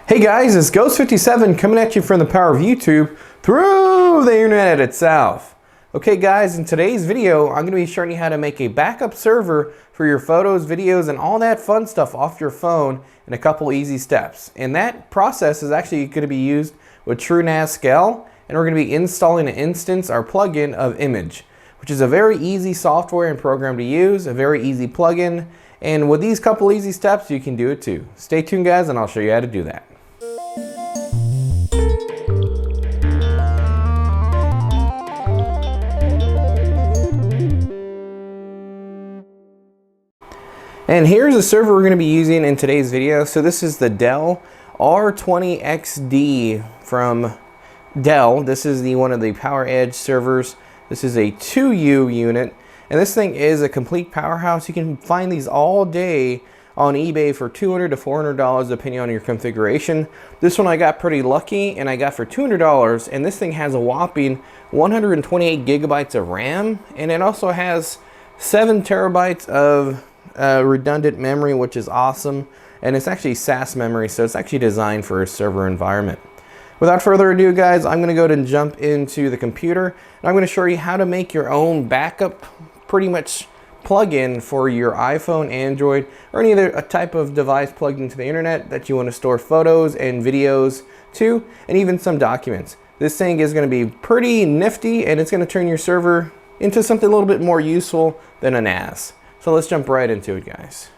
Hey guys, it's Ghost57 coming at you from the power of YouTube through the internet itself. Okay guys, in today's video, I'm going to be showing you how to make a backup server for your photos, videos, and all that fun stuff off your phone in a couple easy steps. And that process is actually going to be used with TrueNAS SCALE, and we're going to be installing an instance or plugin of Immich, which is a very easy software and program to use, a very easy plugin. And with these couple easy steps, you can do it too. Stay tuned guys, and I'll show you how to do that. And here's the server we're going to be using in today's video. So this is the Dell R20XD from Dell. This is one of the PowerEdge servers. This is a 2U unit, and this thing is a complete powerhouse. You can find these all day on eBay for $200 to $400 depending on your configuration. This one I got pretty lucky, and I got for $200, and this thing has a whopping 128 gigabytes of RAM, and it also has 7 terabytes of redundant memory, which is awesome. And it's actually SAS memory, so it's actually designed for a server environment. Without further ado guys, I'm going to go ahead and jump into the computer, and I'm going to show you how to make your own backup pretty much plugin for your iPhone, Android, or any other type of device plugged into the internet that you want to store photos and videos to, and even some documents. This thing is going to be pretty nifty, and it's going to turn your server into something a little bit more useful than a NAS. So let's jump right into it guys.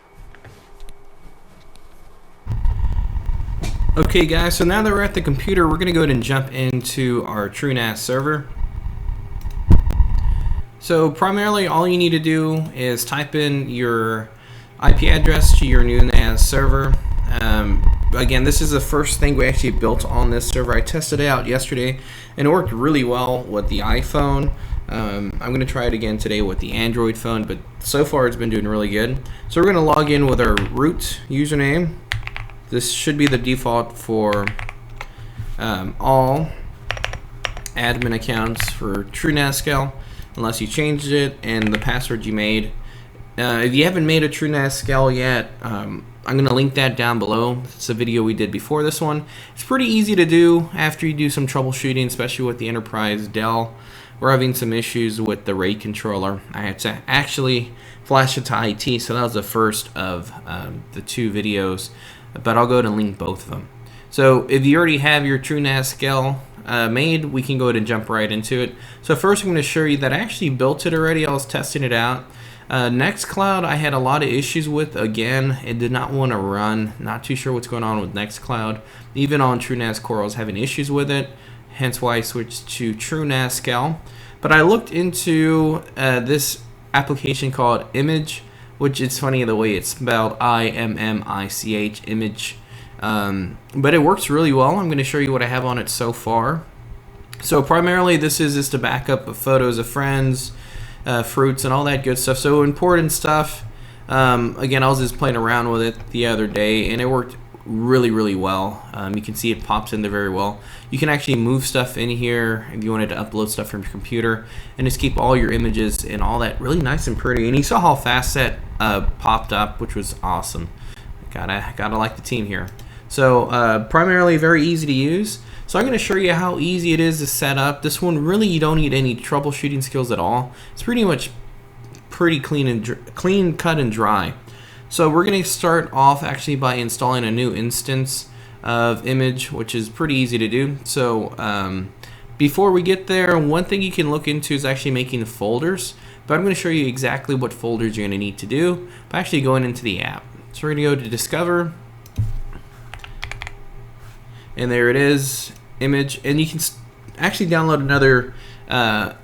Okay guys, so now that we're at the computer, we're going to go ahead and jump into our TrueNAS server. So primarily all you need to do is type in your IP address to your new NAS server. Again, this is the first thing we actually built on this server. I tested it out yesterday and it worked really well with the iPhone. I'm going to try it again today with the Android phone, but so far it's been doing really good. So we're going to log in with our root username. This should be the default for all admin accounts for TrueNAS SCALE, unless you changed it, and the password you made. If you haven't made a TrueNAS SCALE yet, I'm going to link that down below. It's a video we did before this one. It's pretty easy to do after you do some troubleshooting, especially with the Enterprise Dell. We're having some issues with the RAID controller. I had to actually flash it to IT, so that was the first of the 2 videos, but I'll go ahead and link both of them. So if you already have your TrueNAS SCALE made, we can go ahead and jump right into it. So first I'm going to show you that I actually built it already. I was testing it out. Nextcloud I had a lot of issues with. Again, it did not want to run. Not too sure what's going on with Nextcloud. Even on TrueNAS Core I was having issues with it. Hence why I switched to TrueNAS SCALE. But I looked into this application called Immich, which is funny the way it's spelled, I-M-M-I-C-H, Immich. But it works really well. I'm going to show you what I have on it so far. So primarily this is just a backup of photos of friends, fruits, and all that good stuff. So important stuff. Again, I was just playing around with it the other day, and it worked really well. You can see it pops in there very well. You can actually move stuff in here if you wanted to upload stuff from your computer, and just keep all your images and all that really nice and pretty. And you saw how fast that popped up, which was awesome. Gotta like the team here. So primarily very easy to use. So I'm going to show you how easy it is to set up. This one really you don't need any troubleshooting skills at all. It's pretty much clean cut and dry. So we're going to start off actually by installing a new instance of Immich, which is pretty easy to do. So before we get there, one thing you can look into is actually making folders. But I'm going to show you exactly what folders you're going to need to do by actually going into the app. So we're going to go to Discover, and there it is, Immich, and you can actually download another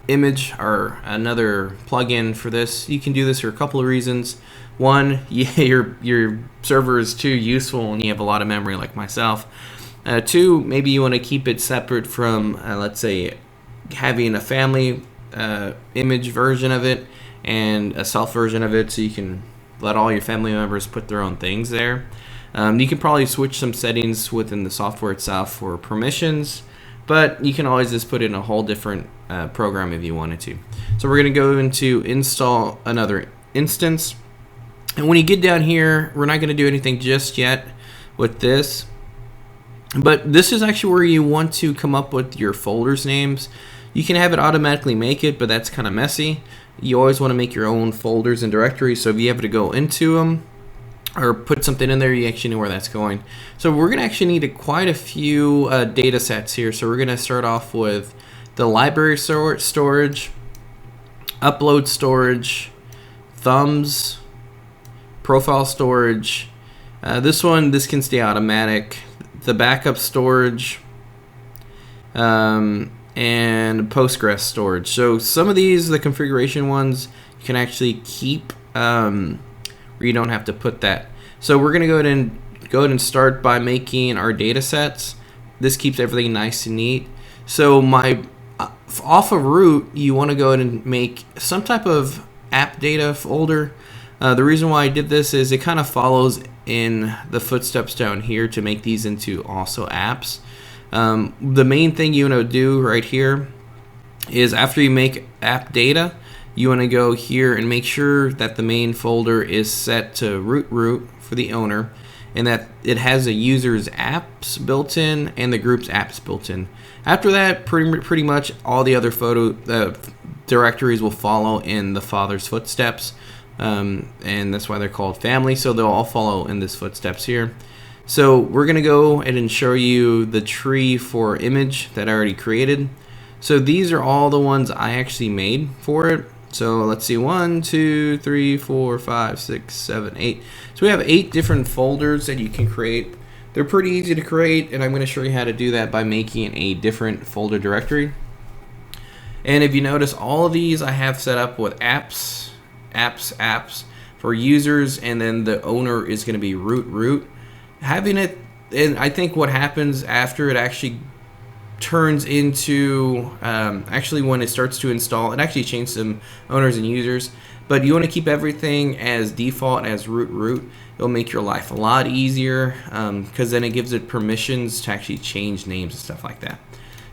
image or another plugin for this. You can do this for a couple of reasons. One, your server is too useful and you have a lot of memory like myself. 2, maybe you want to keep it separate from, let's say, having a family image version of it and a self version of it, so you can let all your family members put their own things there. You can probably switch some settings within the software itself for permissions, but you can always just put in a whole different program if you wanted to. So we're going to go into install another instance. And when you get down here, we're not going to do anything just yet with this. But this is actually where you want to come up with your folders names. You can have it automatically make it, but that's kind of messy. You always want to make your own folders and directories, so if you have to go into them or put something in there, you actually know where that's going. So we're going to actually need quite a few data sets here. So we're going to start off with the library storage, upload storage, thumbs, profile storage. This can stay automatic. The backup storage, and Postgres storage. So some of these, the configuration ones, you can actually keep where you don't have to put that. So we're gonna go ahead and start by making our data sets. This keeps everything nice and neat. So off of root, you want to go ahead and make some type of app data folder. The reason why I did this is it kind of follows in the footsteps down here to make these into also apps. The main thing you want to do right here is after you make app data, you want to go here and make sure that the main folder is set to root for the owner, and that it has a user's apps built in and the group's apps built in. After that, pretty much all the other directories will follow in the father's footsteps. And that's why they're called family, so they'll all follow in this footsteps here. So we're gonna go ahead and show you the tree for Immich that I already created. So these are all the ones I actually made for it. So let's see, 1, 2, 3, 4, 5, 6, 7, 8. So we have 8 different folders that you can create. They're pretty easy to create, and I'm going to show you how to do that by making a different folder directory. And if you notice, all of these I have set up with apps for users, and then the owner is going to be root. Having it, and I think what happens after it actually turns into, actually when it starts to install, it actually changes some owners and users, but you want to keep everything as default as root. It'll make your life a lot easier, because then it gives it permissions to actually change names and stuff like that.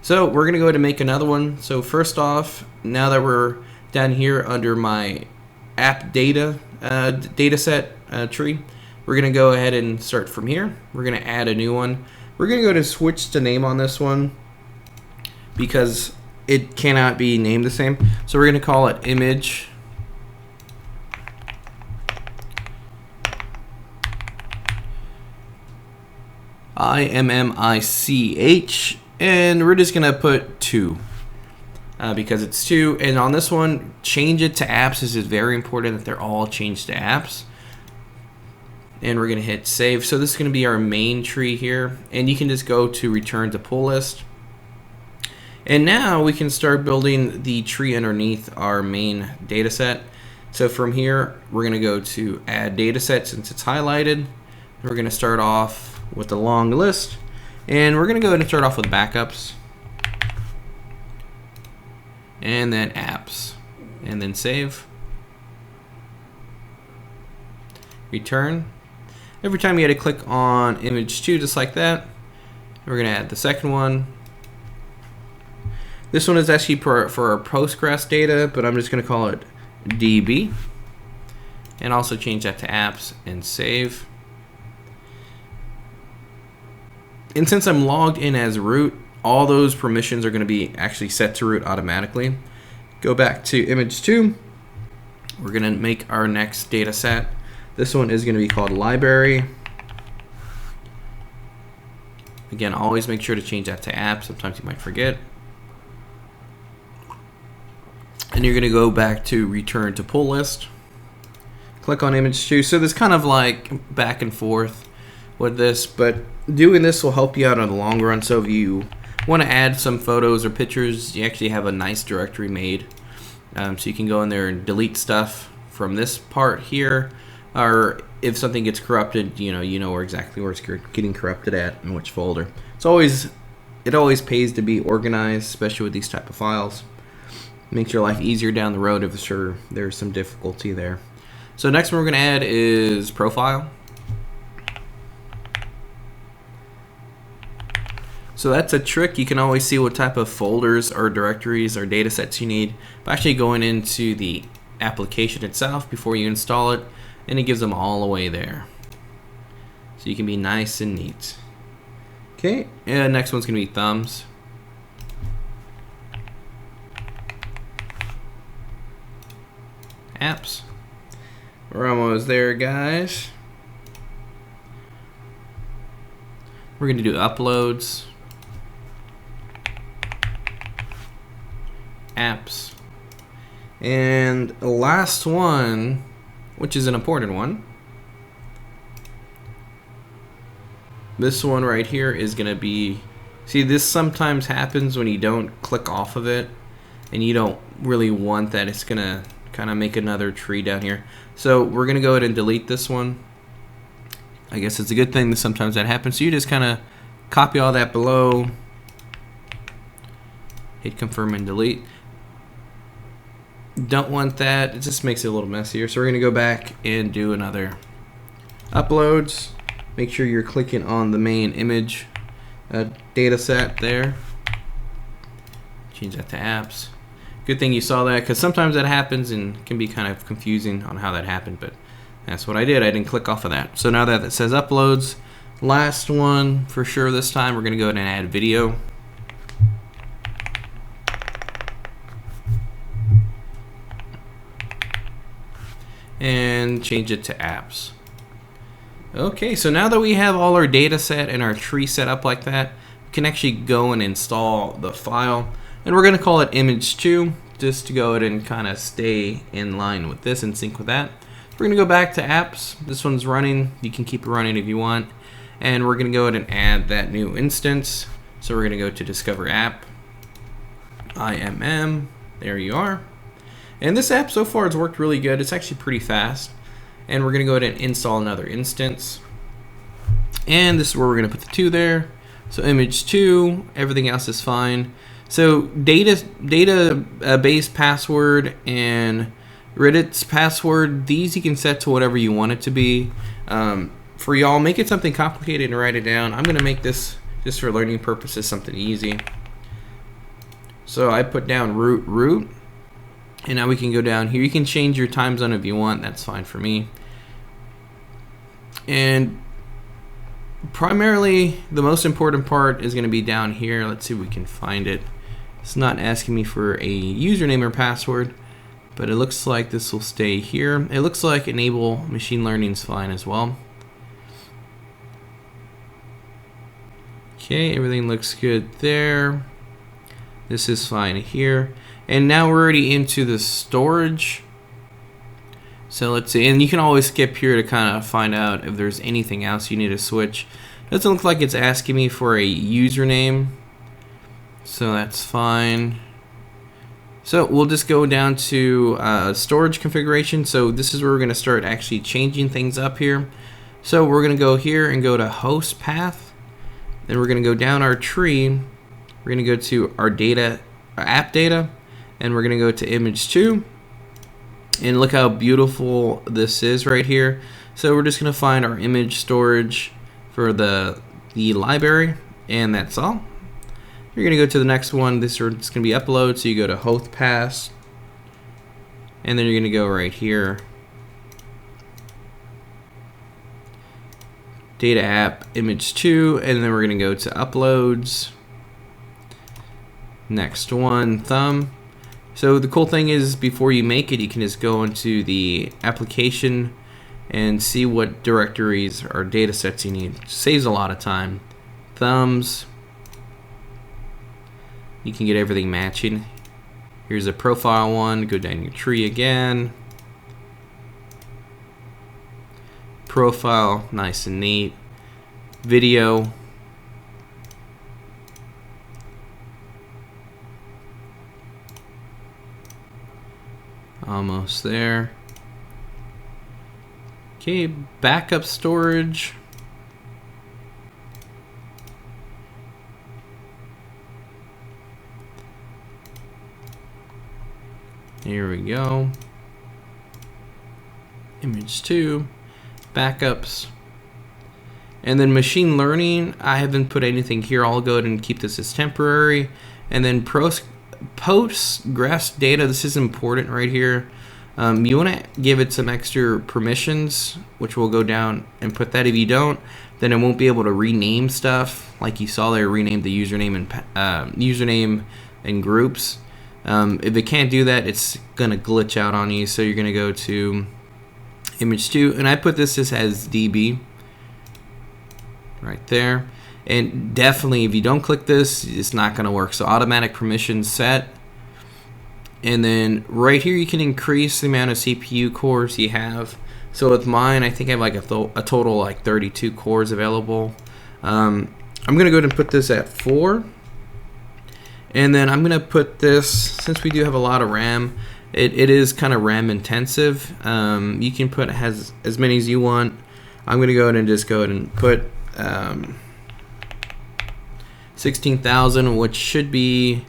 So we're going to go ahead and make another one. So first off, now that we're down here under my app data dataset tree, we're going to go ahead and start from here. We're going to add a new one. We're going to go to switch the name on this one because it cannot be named the same. So we're going to call it Immich. Immich, and we're just going to put 2. Because it's 2, and on this one, change it to apps. This is very important that they're all changed to apps. And we're going to hit save. So this is going to be our main tree here, and you can just go to return to pull list. And now we can start building the tree underneath our main data set. So from here, we're going to go to add data set since it's highlighted. We're going to start off with the long list, and we're going to go ahead and start off with backups. And then apps, and then save, return. Every time you had to click on image 2, just like that. We're going to add the second one. This one is actually for our Postgres data, but I'm just going to call it DB, and also change that to apps and save. And since I'm logged in as root, all those permissions are going to be actually set to root automatically. Go back to image 2. We're going to make our next data set. This one is going to be called library. Again, always make sure to change that to app. Sometimes you might forget. And you're going to go back to return to pull list. Click on image 2. So there's kind of like back and forth with this, but doing this will help you out in the long run. So if you want to add some photos or pictures, you actually have a nice directory made, so you can go in there and delete stuff from this part here, or if something gets corrupted, you know where exactly where it's getting corrupted at and which folder. It always pays to be organized, especially with these type of files. Makes your life easier down the road if sure there's some difficulty there. So next one we're going to add is profile. So that's a trick. You can always see what type of folders or directories or data sets you need by actually going into the application itself before you install it, and it gives them all away there. So you can be nice and neat. Okay, and next one's gonna be thumbs. Apps. We're almost there, guys. We're gonna do uploads. Apps. And the last one, which is an important one, this one right here is gonna be, see, this sometimes happens when you don't click off of it and you don't really want that. It's gonna kind of make another tree down here. So we're gonna go ahead and delete this one. I guess it's a good thing that sometimes that happens. So you just kind of copy all that below, hit confirm and delete. Don't want that. It just makes it a little messier. So we're gonna go back and do another uploads. Make sure you're clicking on the main image data set there. Change that to apps. Good thing you saw that, because sometimes that happens and can be kind of confusing on how that happened, but that's what I did. I didn't click off of that. So now that it says uploads, last one for sure this time, we're gonna go ahead and add video. And change it to apps. Okay, so now that we have all our data set and our tree set up like that, we can actually go and install the file. And we're gonna call it Immich2, just to go ahead and kind of stay in line with this and sync with that. We're gonna go back to apps. This one's running. You can keep it running if you want. And we're gonna go ahead and add that new instance. So we're gonna go to Discover App, IMM, there you are. And this app so far has worked really good. It's actually pretty fast. And we're gonna go ahead and install another instance. And this is where we're gonna put the 2 there. So Immich2, everything else is fine. So database password and Reddit's password, these you can set to whatever you want it to be. For y'all, make it something complicated and write it down. I'm gonna make this, just for learning purposes, something easy. So I put down root. And now we can go down here. You can change your time zone if you want. That's fine for me. And primarily, the most important part is going to be down here. Let's see if we can find it. It's not asking me for a username or password, but it looks like this will stay here. It looks like enable machine learning is fine as well. Okay, everything looks good there. This is fine here. And now we're already into the storage. So let's see, and you can always skip here to kind of find out if there's anything else you need to switch. Doesn't look like it's asking me for a username, so that's fine. So we'll just go down to storage configuration. So this is where we're going to start actually changing things up here. So we're going to go here and go to host path. Then we're going to go down our tree. We're going to go to our data, our app data. And we're going to go to Immich2, and look how beautiful this is right here. So we're just going to find our image storage for the library, and that's all. You're going to go to the next one. This is going to be upload, so you go to host path, and then you're going to go right here, data app Immich2, and then we're going to go to uploads. Next one, thumb. So the cool thing is, before you make it, you can just go into the application and see what directories or data sets you need. It saves a lot of time. Thumbs. You can get everything matching. Here's a profile one. Go down your tree again. Profile, nice and neat. Video. Almost there. Okay, backup storage. Here we go. Immich2, backups. And then machine learning, I haven't put anything here. I'll go ahead and keep this as temporary. And then Postgres data, this is important right here. You want to give it some extra permissions, which will go down and put that. If you don't, then it won't be able to rename stuff. like you saw there, rename the username and groups. If it can't do that, it's gonna glitch out on you. So you're gonna go to Immich 2, and I put this just as DB right there. And definitely, if you don't click this, it's not gonna work. So automatic permissions set. And then right here, you can increase the amount of CPU cores you have. So with mine, I think I have like a total like 32 cores available. I'm gonna go ahead and put this at 4. And then I'm gonna put this, since we do have a lot of RAM, it is kind of RAM intensive. You can put as many as you want. I'm gonna go ahead and just put 16,000, which should be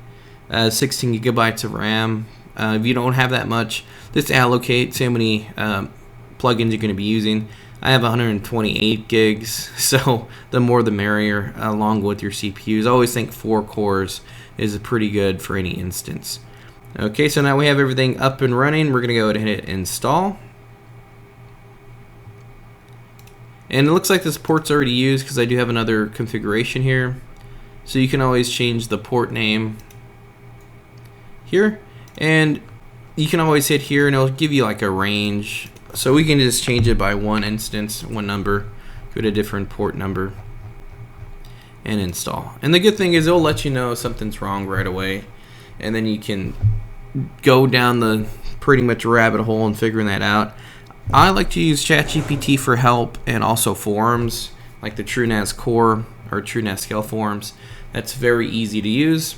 16 gigabytes of RAM. If you don't have that much, just allocate how many plugins you're going to be using. I have 128 gigs, so the more the merrier, along with your CPUs. I always think 4 cores is pretty good for any instance. Okay, so now we have everything up and running. We're going to go ahead and hit install. And it looks like this port's already used because I do have another configuration here. So you can always change the port name here, and you can always hit here and it'll give you like a range. So we can just change it by one instance, one number, go to a different port number, and install. And the good thing is it'll let you know if something's wrong right away, and then you can go down the pretty much rabbit hole in figuring that out. I like to use ChatGPT for help, and also forums like the TrueNAS Core or TrueNAS Scale forums. That's very easy to use.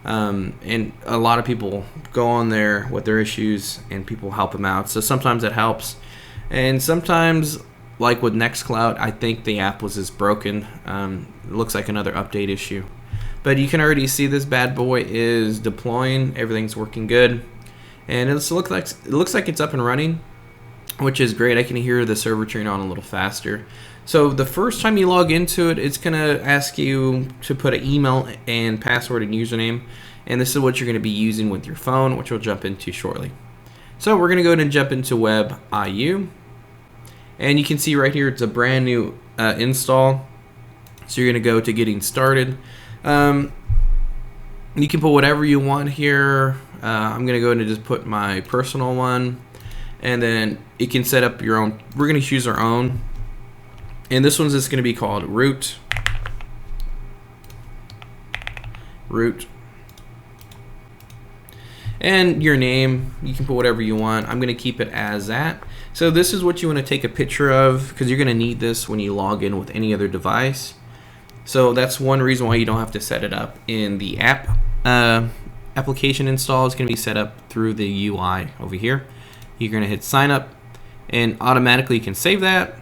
And a lot of people go on there with their issues and people help them out. So sometimes it helps. And sometimes, like with Nextcloud, I think the app was just broken. It looks like another update issue. But you can already see this bad boy is deploying. Everything's working good. And it looks like it's up and running, which is great. I can hear the server turn on a little faster. So the first time you log into it, it's going to ask you to put an email and password and username. And this is what you're going to be using with your phone, which we'll jump into shortly. So we're going to go ahead and jump into Web IU. And you can see right here, it's a brand new install. So you're going to go to getting started. You can put whatever you want here. I'm going to go ahead and just put my personal one. And then you can set up your own. We're going to choose our own. And this one's just going to be called root. And your name, you can put whatever you want. I'm going to keep it as that. So this is what you want to take a picture of, because you're going to need this when you log in with any other device. So that's one reason why you don't have to set it up in the app. Application install is going to be set up through the UI over here. You're going to hit sign up, and automatically you can save that.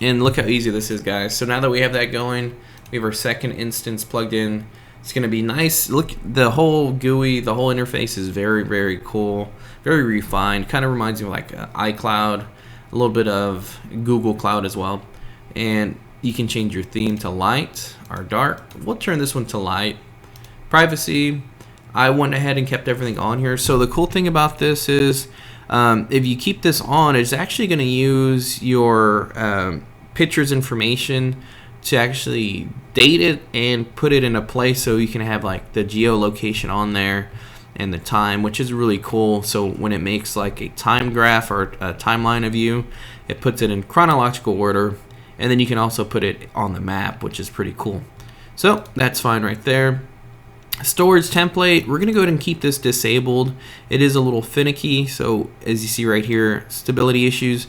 And look how easy this is, guys. So now that we have that going, we have our second instance plugged in. It's going to be nice. Look, the whole GUI, the whole interface is very, very cool, very refined. Kind of reminds me of like iCloud, a little bit of Google Cloud as well. And you can change your theme to light or dark. We'll turn this one to light. Privacy, I went ahead and kept everything on here. So the cool thing about this is if you keep this on, it's actually going to use your pictures information to actually date it and put it in a place so you can have like the geolocation on there and the time, which is really cool. So when it makes like a time graph or a timeline of you, it puts it in chronological order, and then you can also put it on the map, which is pretty cool. So that's fine right there. Storage template, we're going to go ahead and keep this disabled. It is a little finicky, so as you see right here, stability issues,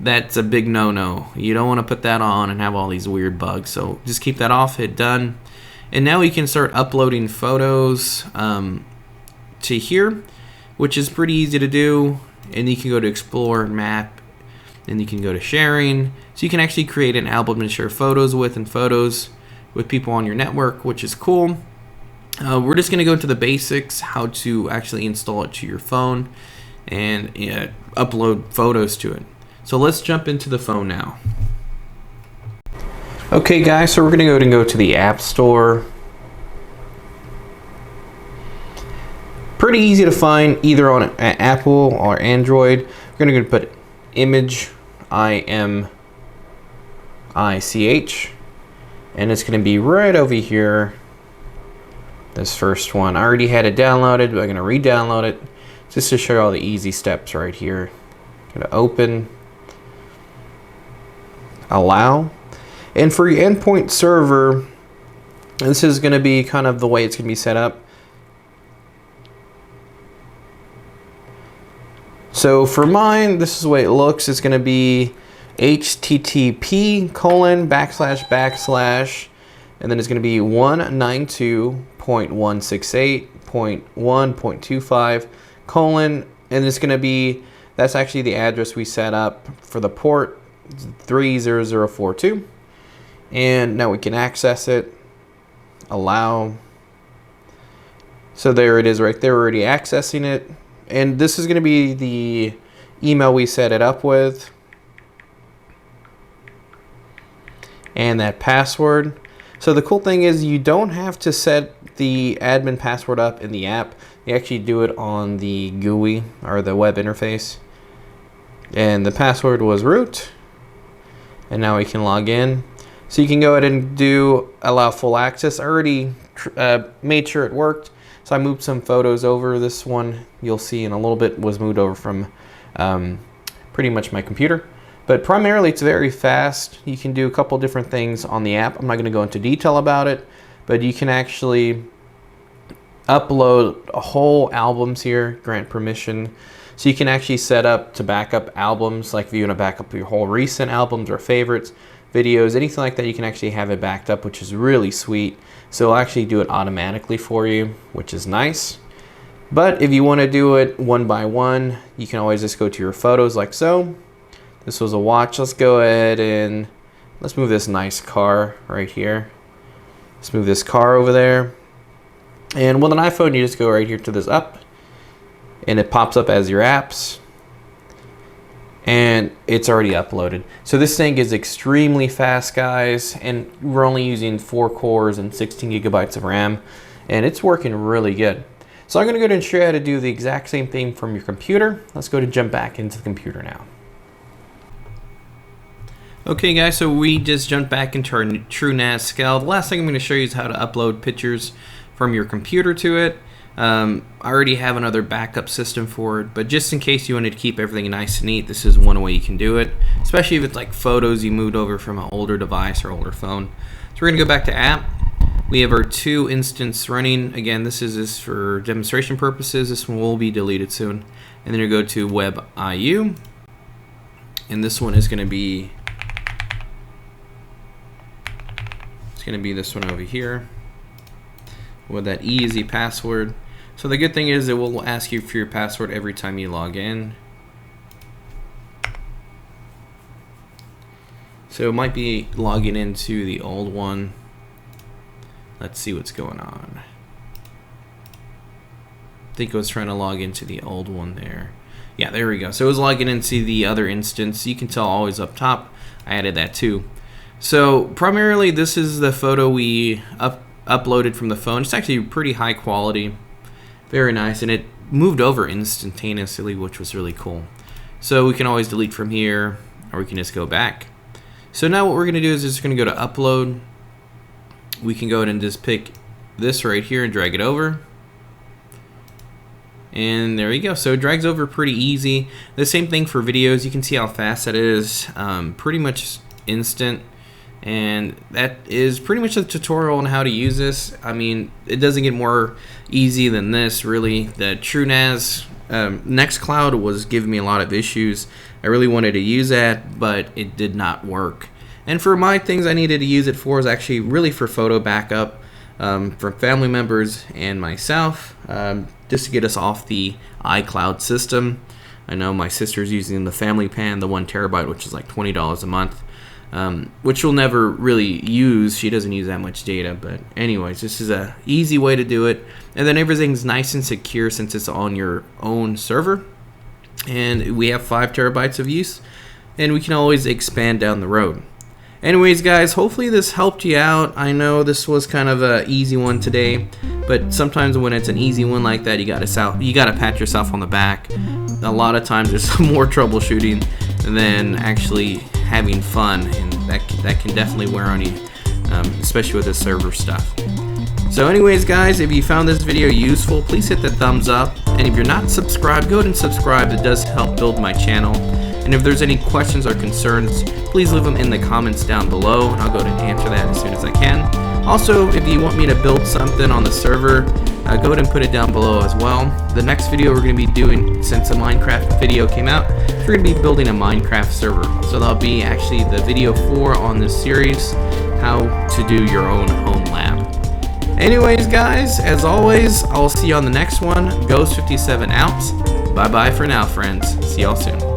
that's a big no-no. You don't want to put that on and have all these weird bugs, so just keep that off, hit done. And now we can start uploading photos to here, which is pretty easy to do. And you can go to explore, map, and you can go to sharing. So you can actually create an album to share photos with, and photos with people on your network, which is cool. We're just going to go into the basics, how to actually install it to your phone and upload photos to it. So let's jump into the phone now. Okay guys, so we're going to go ahead and go to the App Store. Pretty easy to find either on Apple or Android. We're going to put Immich, I-M-I-C-H. and it's going to be right over here. This first one, I already had it downloaded, but I'm going to re-download it just to show you all the easy steps right here. Going to open, allow, and for your endpoint server, this is going to be kind of the way it's going to be set up. So for mine, this is the way it looks. It's going to be http://, and then it's going to be 192.168.1.25 : and it's going to be, that's actually the address we set up for the port 30042. And now we can access it, allow. So there it is right there, already accessing it. And this is going to be the email we set it up with, and that password. So the cool thing is you don't have to set the admin password up in the app. You actually do it on the GUI, or the web interface. And the password was root. And now we can log in. So you can go ahead and do allow full access. I already made sure it worked. So I moved some photos over. This one you'll see in a little bit was moved over from pretty much my computer. But primarily it's very fast. You can do a couple different things on the app. I'm not going to go into detail about it, but you can actually upload whole albums here, grant permission. So you can actually set up to back up albums, like if you want to back up your whole recent albums or favorites, videos, anything like that, you can actually have it backed up, which is really sweet. So it'll actually do it automatically for you, which is nice. But if you want to do it one by one, you can always just go to your photos like so. This was a watch. Let's go ahead and let's move this nice car right here. Let's move this car over there. And with an iPhone, you just go right here to this up, and it pops up as your apps. And it's already uploaded. So this thing is extremely fast, guys, and we're only using 4 cores and 16 gigabytes of RAM, and it's working really good. So I'm going to go ahead and show you how to do the exact same thing from your computer. Let's go to jump back into the computer now. Okay guys, so we just jumped back into our TrueNAS scale. The last thing I'm going to show you is how to upload pictures from your computer to it. I already have another backup system for it, but just in case you wanted to keep everything nice and neat, this is one way you can do it, especially if it's like photos you moved over from an older device or older phone. So we're going to go back to app. We have our 2 instance running. Again, this is for demonstration purposes. This one will be deleted soon. And then you go to web IU, and this one is going to be this one over here with that easy password. So the good thing is it will ask you for your password every time you log in. So it might be logging into the old one. Let's see what's going on. I think it was trying to log into the old one there. Yeah, there we go. So it was logging into the other instance. You can tell always up top, I added that too. So primarily this is the photo we uploaded from the phone. It's actually pretty high quality, very nice, and it moved over instantaneously, which was really cool. So we can always delete from here, or we can just go back. So now what we're going to do is just going to go to upload. We can go ahead and just pick this right here and drag it over. And there you go. So it drags over pretty easy. The same thing for videos. You can see how fast that is. Pretty much instant. And that is pretty much a tutorial on how to use this. I mean, it doesn't get more easy than this, really. The TrueNAS Nextcloud was giving me a lot of issues. I really wanted to use that, but it did not work. And for my things I needed to use it for is actually really for photo backup for family members and myself, just to get us off the iCloud system. I know my sister's using the Family Pan, the 1 terabyte, which is like $20 a month. Which she'll never really use. She doesn't use that much data, but anyways, this is a easy way to do it. And then everything's nice and secure since it's on your own server. And we have 5 terabytes of use, and we can always expand down the road. Anyways, guys, hopefully this helped you out. I know this was kind of an easy one today, but sometimes when it's an easy one like that, you gotta pat yourself on the back. A lot of times there's some more troubleshooting than actually having fun, and that can definitely wear on you. especially with the server stuff. So anyways guys, if you found this video useful, please hit the thumbs up, and if you're not subscribed, go ahead and subscribe. It does help build my channel. And if there's any questions or concerns, please leave them in the comments down below, and I'll go ahead and answer that as soon as I can. Also, if you want me to build something on the server, go ahead and put it down below as well. The next video we're going to be doing, since the Minecraft video came out, we're going to be building a Minecraft server. So that'll be actually the video 4 on this series, how to do your own home lab. Anyways guys, as always, I'll see you on the next one. Ghost57 out. Bye bye for now, friends. See y'all soon.